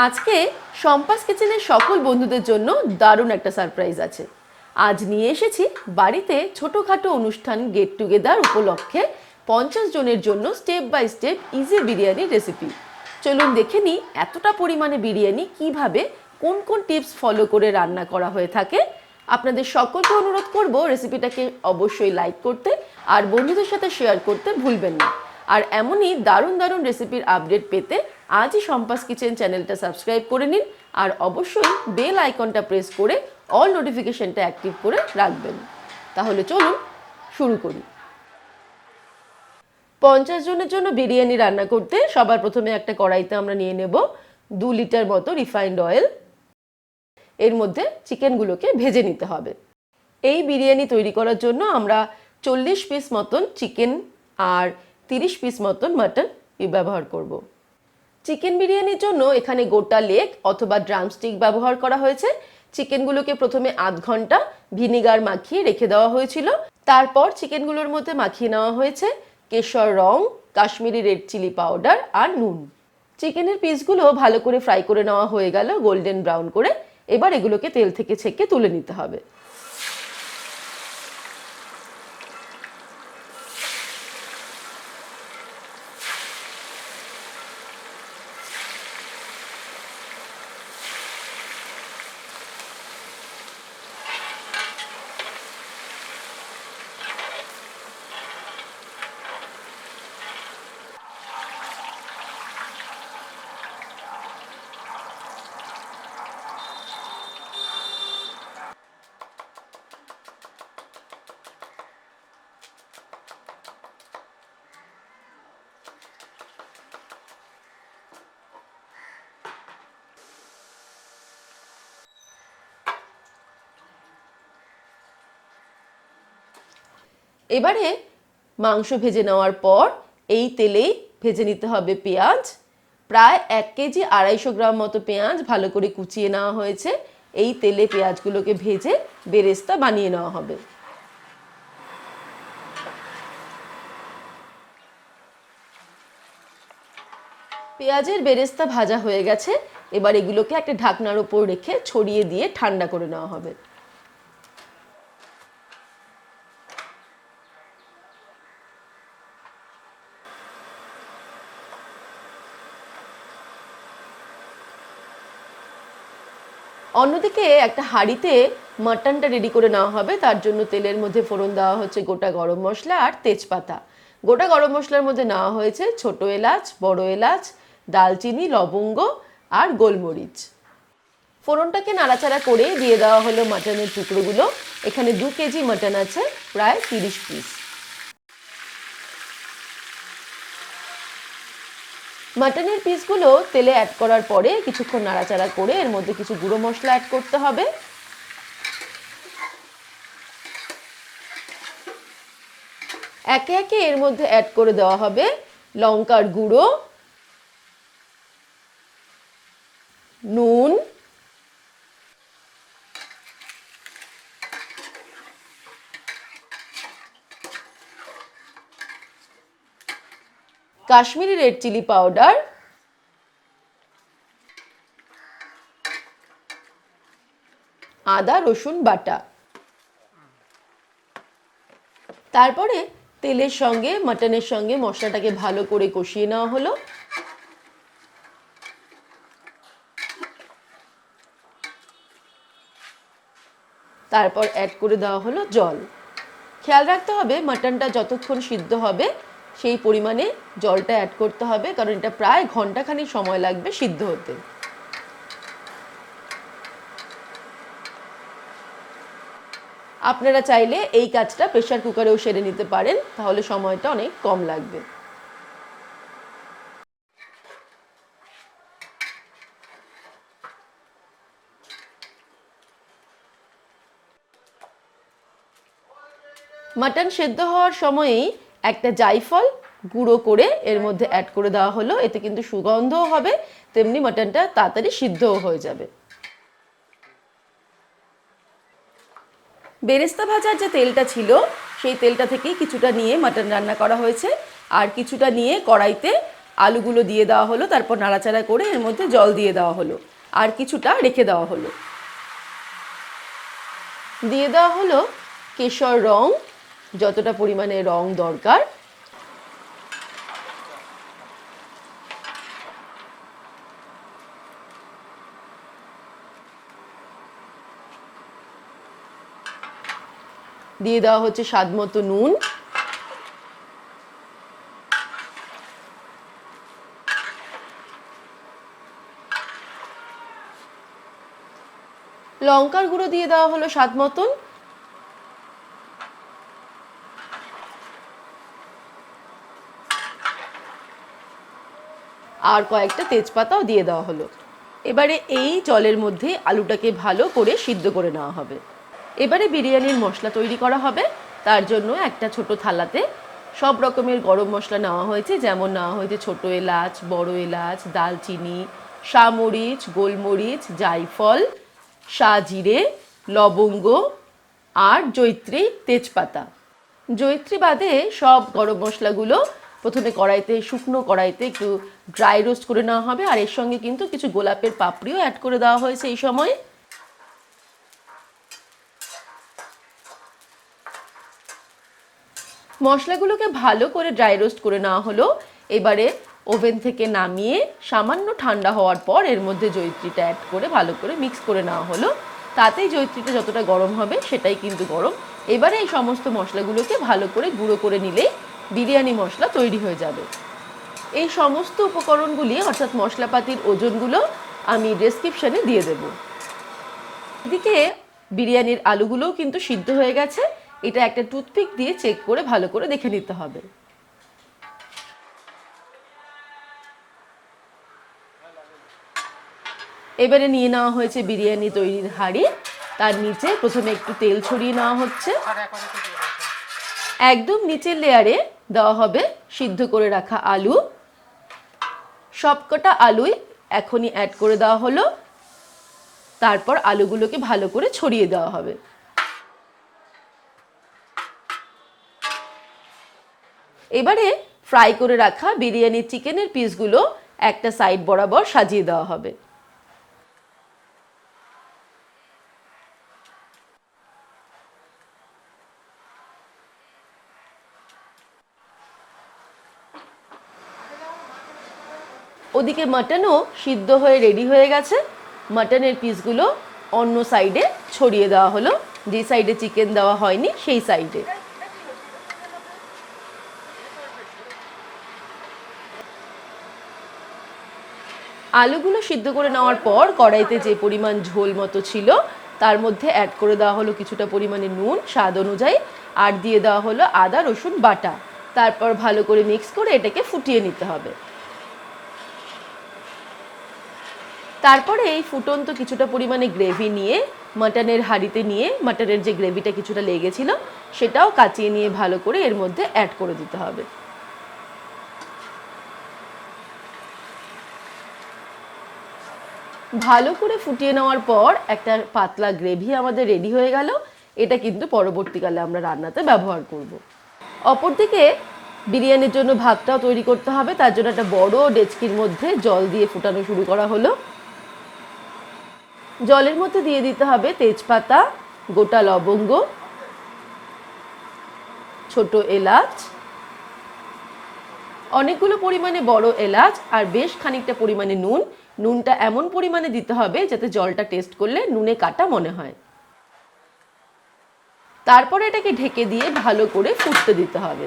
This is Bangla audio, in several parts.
আজকে সম্পাস কিচেনের সকল বন্ধুদের জন্য দারুণ একটা সারপ্রাইজ আছে। আজ নিয়ে এসেছি বাড়িতে ছোটোখাটো অনুষ্ঠান গেট টুগেদার উপলক্ষে 50 জনের জন্য স্টেপ বাই স্টেপ ইজি বিরিয়ানির রেসিপি। চলুন দেখে নিই এতটা পরিমাণে বিরিয়ানি কিভাবে কোন কোন টিপস ফলো করে রান্না করা হয়ে থাকে। আপনাদের সকলকে অনুরোধ করব রেসিপিটাকে অবশ্যই লাইক করতে আর বন্ধুদের সাথে শেয়ার করতে ভুলবেন না। আর এমনই দারুণ দারুণ রেসিপির আপডেট পেতে আজই সম্পাস কিচেন চ্যানেলটা সাবস্ক্রাইব করে নিন আর অবশ্যই বেল আইকনটা প্রেস করে অল নোটিফিকেশনটা অ্যাক্টিভ করে রাখবেন। তাহলে চলুন শুরু করি। 50 জনের জন্য বিরিয়ানি রান্না করতে সবার প্রথমে একটা কড়াইতে আমরা নিয়ে নেব 2 লিটার মতো রিফাইন্ড অয়েল। এর মধ্যে চিকেনগুলোকে ভেজে নিতে হবে। এই বিরিয়ানি তৈরি করার জন্য আমরা 40 পিস মতন চিকেন আর 30 পিস মতন মাটন ব্যবহার করব। চিকেন বিরিয়ানির জন্য এখানে গোটা লেগ অথবা ড্রামস্টিক ব্যবহার করা হয়েছে। চিকেনগুলোকে প্রথমে আধ ঘন্টা ভিনিগার মাখিয়ে রেখে দেওয়া হয়েছিল। তারপর চিকেনগুলোর মধ্যে মাখিয়ে নেওয়া হয়েছে কেশর রং, কাশ্মীরি রেড চিলি পাউডার আর নুন। চিকেনের পিসগুলো ভালো করে ফ্রাই করে নেওয়া হয়ে গেল গোল্ডেন ব্রাউন করে। এবার এগুলোকে তেল থেকে ছেঁকে তুলে নিতে হবে। এবারে মাংস ভেজে নেওয়ার পর এই তেলেই ভেজে নিতে হবে পেঁয়াজ। প্রায় 1 কেজি 250 গ্রাম মতো পেঁয়াজ ভালো করে কুচিয়ে নেওয়া হয়েছে। এই তেলে পেঁয়াজগুলোকে ভেজে বেরেস্তা বানিয়ে নেওয়া হবে। পেঁয়াজের বেরেস্তা ভাজা হয়ে গেছে। এবার এগুলোকে একটা ঢাকনার উপর রেখে ছড়িয়ে দিয়ে ঠান্ডা করে নেওয়া হবে। অন্যদিকে একটা হাঁড়িতে মাটনটা রেডি করে নেওয়া হবে। তার জন্য তেলের মধ্যে ফোড়ন দেওয়া হচ্ছে গোটা গরম মশলা আর তেজপাতা। গোটা গরম মশলার মধ্যে নেওয়া হয়েছে ছোট এলাচ, বড় এলাচ, দালচিনি, লবঙ্গ আর গোলমরিচ। ফোড়নটাকে নাড়াচাড়া করে দিয়ে দেওয়া হলো মাটনের টুকরোগুলো। এখানে 2 কেজি মাটন আছে, প্রায় 30 পিস। মাটনের পিসগুলো তেলে অ্যাড করার পরে কিছুক্ষণ নাড়াচাড়া করে এর মধ্যে কিছু গুঁড়ো মশলা অ্যাড করতে হবে। একে একে এর মধ্যে অ্যাড করে দেওয়া হবে লঙ্কার গুঁড়ো, নুন, কাশ্মীরি রেড চিলি পাউডার, আদা রসুন বাটা। তারপরে তেলের সঙ্গে মাটনের সঙ্গে মশলাটাকে ভালো করে কষিয়ে নেওয়া হলো। তারপর অ্যাড করে দেওয়া হলো জল। খেয়াল রাখতে হবে মাটনটা যতক্ষণ সিদ্ধ হবে সেই পরিমাণে জলটা অ্যাড করতে হবে, কারণ এটা প্রায় ঘন্টাখানেক সময় লাগবে সিদ্ধ হতে। আপনারা চাইলে এই কাজটা প্রেসার কুকারেও সেরে নিতে পারেন, তাহলে সময়টা অনেক কম লাগবে। মাটন সেদ্ধ হওয়ার সময়ই একটা জায়ফল গুঁড়ো করে এর মধ্যে অ্যাড করে দেওয়া হলো। এতে কিন্তু সুগন্ধও হবে, তেমনি মাটনটা তাড়াতাড়ি সিদ্ধও হয়ে যাবে। বেরেস্তা ভাজার যে তেলটা ছিল সেই তেলটা থেকেই কিছুটা নিয়ে মাটন রান্না করা হয়েছে আর কিছুটা নিয়ে কড়াইতে আলুগুলো দিয়ে দেওয়া হলো, তারপর নাড়াচাড়া করে এর মধ্যে জল দিয়ে দেওয়া হলো, আর কিছুটা রেখে দেওয়া হলো। দিয়ে দেওয়া হলো কেশর রং, যতটা পরিমাণে রং দরকার। দিয়ে দেওয়া হচ্ছে স্বাদ মতো নুন। লঙ্কার গুঁড়ো দিয়ে দেওয়া হলো স্বাদ মতন। আর কয়েকটা তেজপাতাও দিয়ে দেওয়া হলো। এবারে এই জলের মধ্যে আলুটাকে ভালো করে সিদ্ধ করে নেওয়া হবে। এবারে বিরিয়ানির মশলা তৈরি করা হবে। তার জন্য একটা ছোট থালাতে সব রকমের গরম মশলা নেওয়া হয়েছে, যেমন নেওয়া হয়েছে ছোট এলাচ, বড় এলাচ, দালচিনি, সামরিচ, গোলমরিচ, জায়ফল, সাজিরে, লবঙ্গ আর জয়িত্রী তেজপাতা। জয়িত্রী বাদে সব গরম মশলাগুলো প্রথমে কড়াইতে, শুকনো কড়াইতে একটু ড্রাই রোস্ট করে নেওয়া হবে। আর এর সঙ্গে কিন্তু কিছু গোলাপের পাপড়িও অ্যাড করে দেওয়া হয়েছে এই সময়। মশলাগুলোকে ভালো করে ড্রাই রোস্ট করে নেওয়া হলো। এবারে ওভেন থেকে নামিয়ে সামান্য ঠান্ডা হওয়ার পর এর মধ্যে জয়িত্রীটা অ্যাড করে ভালো করে মিক্স করে নেওয়া হলো। তাতেই জয়িত্রীটা যতটা গরম হবে সেটাই কিন্তু গরম। এবারে এই সমস্ত মশলাগুলোকে ভালো করে গুঁড়ো করে নিলেই বিরিয়ানি মশলা তৈরি হয়ে যাবে। এই সমস্ত উপকরণগুলি অর্থাৎ মশলাপাতির ওজনগুলো আমি ডেসক্রিপশনে দিয়ে দেব। এদিকে বিরিয়ানির আলুগুলোও কিন্তু সিদ্ধ হয়ে গেছে। এটা একটা টুথপিক দিয়ে চেক করে ভালো করে দেখে নিতে হবে। এবারে নিয়ে নেওয়া হয়েছে বিরিয়ানি তৈরির হাঁড়ি। তার নিচে প্রথমে একটু তেল ছড়িয়ে নেওয়া হচ্ছে। একদম নিচের লেয়ারে দেওয়া হবে সিদ্ধ করে রাখা আলু। সবকটা আলুই এখনই অ্যাড করে দেওয়া হলো। তারপর আলুগুলোকে ভালো করে ছড়িয়ে দেওয়া হবে। এবারে ফ্রাই করে রাখা বিরিয়ানির চিকেনের পিসগুলো একটা সাইড বরাবর সাজিয়ে দেওয়া হবে। ওদিকে মাটনও সিদ্ধ হয়ে রেডি হয়ে গেছে। মাটনের পিসগুলো অন্য সাইডে ছড়িয়ে দেওয়া হলো, যে সাইডে চিকেন দেওয়া হয়নি সেই সাইডে। আলুগুলো সিদ্ধ করে নেওয়ার পর কড়াইতে যে পরিমাণ ঝোল মতো ছিল তার মধ্যে অ্যাড করে দেওয়া হলো কিছুটা পরিমাণে নুন স্বাদ অনুযায়ী, আর দিয়ে দেওয়া হলো আদা রসুন বাটা। তারপর ভালো করে মিক্স করে এটাকে ফুটিয়ে নিতে হবে। তারপরে এই ফুটন্ত কিছুটা পরিমাণে গ্রেভি নিয়ে মাটনের হাঁড়িতে নিয়ে মাটনের যে গ্রেভিটা কিছুটা লেগেছিল সেটাও কাচিয়ে নিয়ে ভালো করে এর মধ্যে অ্যাড করে দিতে হবে। ভালো করে ফুটিয়ে নেওয়ার পর একটা পাতলা গ্রেভি আমাদের রেডি হয়ে গেল। এটা কিন্তু পরবর্তীকালে আমরা রান্নাতে ব্যবহার করব। অপরদিকে বিরিয়ানির জন্য ভাতটাও তৈরি করতে হবে। তার জন্য একটা বড় ডেচকির মধ্যে জল দিয়ে ফুটানো শুরু করা হলো। জলের মধ্যে দিয়ে দিতে হবে তেজপাতা, গোটা লবঙ্গ, ছোট এলাচ, অনেকগুলো পরিমাণে বড় এলাচ, আর বেশ খানিকটা পরিমাণে নুন। নুনটা এমন পরিমাণে দিতে হবে যাতে জলটা টেস্ট করলে নুনে কাটা মনে হয়। তারপরে এটাকে ঢেকে দিয়ে ভালো করে ফুটতে দিতে হবে।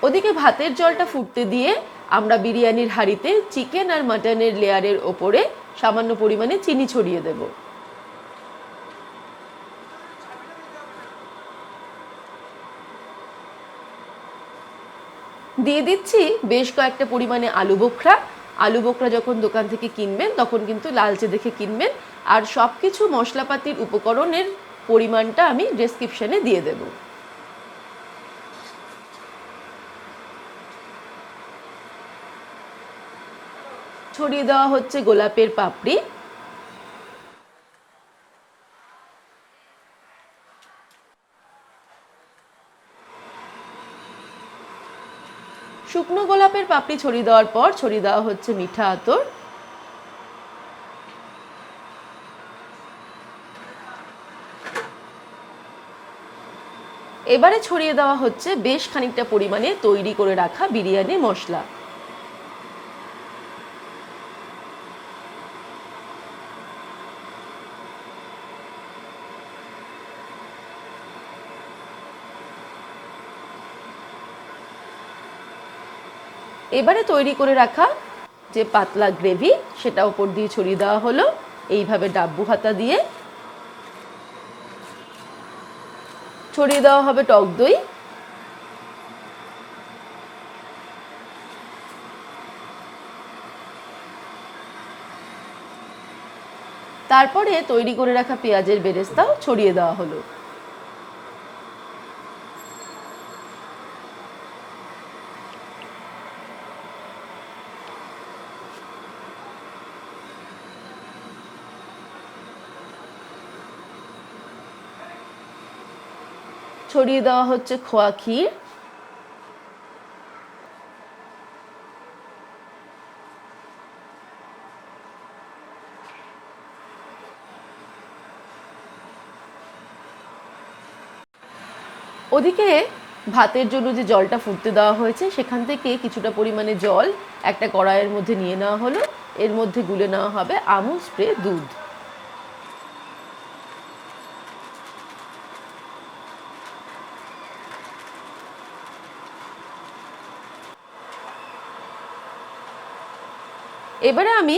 ওদিকে ভাতের জলটা ফুটতে দিয়ে আমরা বিরিয়ানির হাঁড়িতে চিকেন আর মাটনের লেয়ারের ওপরে সামান্য পরিমাণে চিনি ছড়িয়ে দেব। দিয়ে দিচ্ছি বেশ কয়েকটা পরিমাণে আলু বোখরা। আলু বোখরা যখন দোকান থেকে কিনবেন তখন কিন্তু লালচে দেখে কিনবেন। আর সব কিছু মশলাপাতির উপকরণের পরিমাণটা আমি ডেসক্রিপশনে দিয়ে দেব। ছড়িয়ে দেওয়া হচ্ছে গোলাপের পাপড়ি। শুকনো গোলাপের পাপড়ি ছড়িয়ে দেওয়ার পর ছড়িয়ে দেওয়া হচ্ছে মিঠা আতর। এবারে ছড়িয়ে দেওয়া হচ্ছে বেশ খানিকটা পরিমাণে তৈরি করে রাখা বিরিয়ানি মশলা। এবারে তৈরি করে রাখা যে পাতলা গ্রেভি সেটা উপর দিয়ে ছড়িয়ে দেওয়া হলো এইভাবে ডাব্বু হাতা দিয়ে। ছড়িয়ে দেওয়া হবে টক দই। তারপরে তৈরি করে রাখা পেঁয়াজের বেরেস্তাও ছড়িয়ে দেওয়া হলো। ছড়িয়ে দেওয়া হচ্ছে খোয়া ক্ষীর। ওদিকে ভাতের জন্য যে জলটা ফুটতে দেওয়া হয়েছে সেখান থেকে কিছুটা পরিমাণে জল একটা কড়াইয়ের মধ্যে নিয়ে নেওয়া হলো। এর মধ্যে গুলে নেওয়া হবে আমুল স্প্রে দুধ। এবারে আমি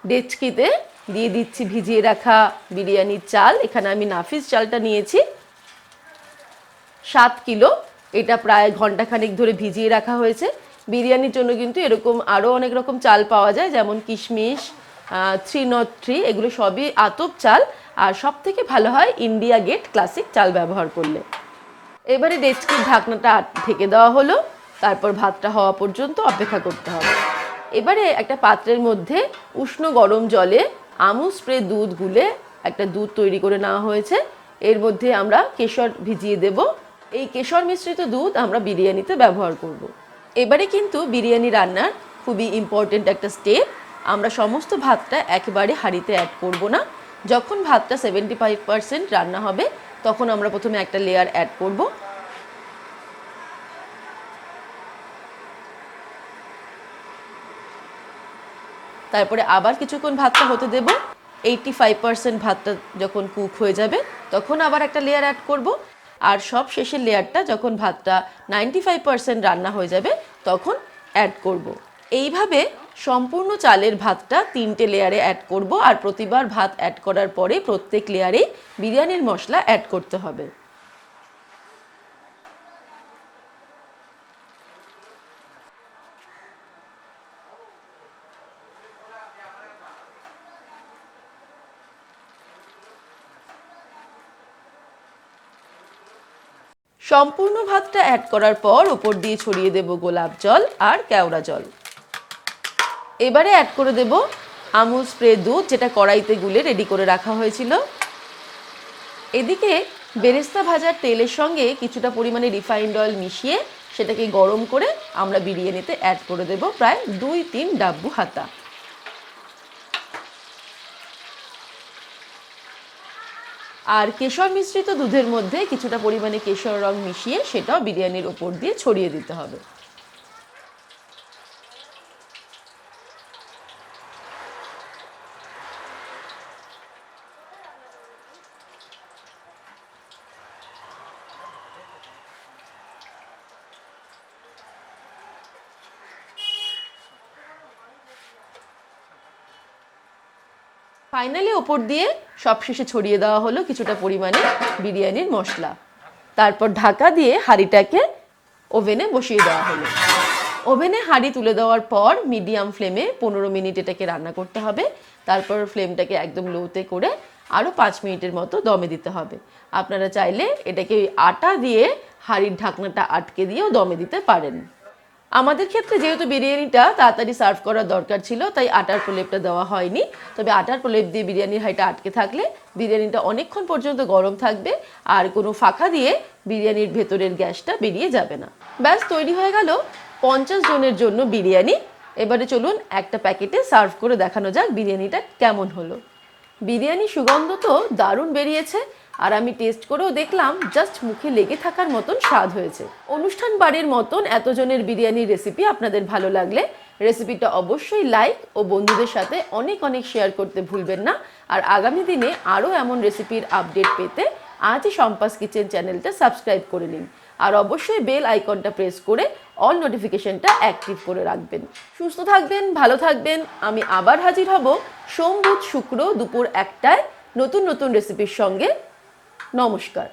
ডেচকিতে দিয়ে দিচ্ছি ভিজিয়ে রাখা বিরিয়ানির চাল। এখানে আমি নাফিস চালটা নিয়েছি 7 কিলো। এটা প্রায় ঘন্টাখানেক ধরে ভিজিয়ে রাখা হয়েছে। বিরিয়ানির জন্য কিন্তু এরকম আরও অনেক রকম চাল পাওয়া যায়, যেমন কিশমিশ, 303, এগুলো সবই আতপ চাল। আর সব থেকে ভালো হয় ইন্ডিয়া গেট ক্লাসিক চাল ব্যবহার করলে। এবারে ডেচকির ঢাকনাটা ঢেকে দেওয়া হলো। তারপর ভাতটা হওয়া পর্যন্ত অপেক্ষা করতে হবে। এবারে একটা পাত্রের মধ্যে উষ্ণ গরম জলে আমুল স্প্রে দুধ গুলে একটা দুধ তৈরি করে নেওয়া হয়েছে। এর মধ্যে আমরা কেশর ভিজিয়ে দেব। এই কেশর মিশ্রিত দুধ আমরা বিরিয়ানিতে ব্যবহার করব। এবারে কিন্তু বিরিয়ানি রান্নার খুবই ইম্পর্টেন্ট একটা স্টেপ। আমরা সমস্ত ভাতটা একেবারে হাঁড়িতে অ্যাড করব না। যখন ভাতটা 75% রান্না হবে তখন আমরা প্রথমে একটা লেয়ার অ্যাড করব। তারপরে আবার কিছুক্ষণ ভাতটা হতে দেব। 85% ভাতটা যখন কুক হয়ে যাবে তখন আবার একটা লেয়ার অ্যাড করব। আর সব শেষের লেয়ারটা যখন ভাতটা 95% রান্না হয়ে যাবে তখন অ্যাড করব। এইভাবে সম্পূর্ণ চালের ভাতটা 3টে লেয়ারে অ্যাড করব। আর প্রতিবার ভাত অ্যাড করার পরে প্রত্যেক লেয়ারেই বিরিয়ানির মশলা অ্যাড করতে হবে। সম্পূর্ণ ভাতটা অ্যাড করার পর উপর দিয়ে ছড়িয়ে দেব গোলাপ জল আর কেওড়া জল। এবারে অ্যাড করে দেব আমুল স্প্রে দুধ, যেটা কড়াইতে গুলে রেডি করে রাখা হয়েছিল। এদিকে বেরেস্তা ভাজার তেলের সঙ্গে কিছুটা পরিমাণে রিফাইন্ড অয়েল মিশিয়ে সেটাকে গরম করে আমরা বিরিয়ানিতে অ্যাড করে দেব প্রায় 2-3 ডাব্বু হাতা। আর কেশর মিশ্রিত দুধের মধ্যে কিছুটা পরিমাণে কেশর রং মিশিয়ে সেটাও বিরিয়ানির ওপর দিয়ে ছড়িয়ে দিতে হবে। ফাইনালি ওপর দিয়ে সবশেষে ছড়িয়ে দেওয়া হলো কিছুটা পরিমাণে বিরিয়ানির মশলা। তারপর ঢাকা দিয়ে হাঁড়িটাকে ওভেনে বসিয়ে দেওয়া হলো। ওভেনে হাঁড়ি তুলে দেওয়ার পর মিডিয়াম ফ্লেমে 15 মিনিট এটাকে রান্না করতে হবে। তারপর ফ্লেমটাকে একদম লোতে করে আরও 5 মিনিটের মতো দমে দিতে হবে। আপনারা চাইলে এটাকে আটা দিয়ে হাঁড়ির ঢাকনাটা আটকে দিয়েও দমে দিতে পারেন। আমাদের ক্ষেত্রে যেহেতু বিরিয়ানিটা তাড়াতাড়ি সার্ভ করার দরকার ছিল তাই আটার প্রলেপটা দেওয়া হয়নি। তবে আটার প্রলেপ দিয়ে বিরিয়ানির হাঁড়িটা আটকে থাকলে বিরিয়ানিটা অনেকক্ষণ পর্যন্ত গরম থাকবে আর কোনো ফাঁকা দিয়ে বিরিয়ানির ভেতরের গ্যাসটা বেরিয়ে যাবে না। ব্যাস তৈরি হয়ে গেল 50 জনের জন্য বিরিয়ানি। এবারে চলুন একটা প্যাকেটে সার্ভ করে দেখানো যাক বিরিয়ানিটা কেমন হলো। বিরিয়ানি সুগন্ধ তো দারুণ বেরিয়েছে, আর আমি টেস্ট করেও দেখলাম জাস্ট মুখে লেগে থাকার মতন স্বাদ হয়েছে। অনুষ্ঠান বাড়ির মতন এতজনের বিরিয়ানির রেসিপি আপনাদের ভালো লাগলে রেসিপিটা অবশ্যই লাইক ও বন্ধুদের সাথে অনেক অনেক শেয়ার করতে ভুলবেন না। আর আগামী দিনে আরও এমন রেসিপির আপডেট পেতে আজই শম্পাস কিচেন চ্যানেলটা সাবস্ক্রাইব করে নিন, আর অবশ্যই বেল আইকনটা প্রেস করে অল নোটিফিকেশনটা অ্যাক্টিভ করে রাখবেন। সুস্থ থাকবেন, ভালো থাকবেন। আমি আবার হাজির হব সোম, বুধ, শুক্র দুপুর 1টায় নতুন নতুন রেসিপির সঙ্গে। নমস্কার।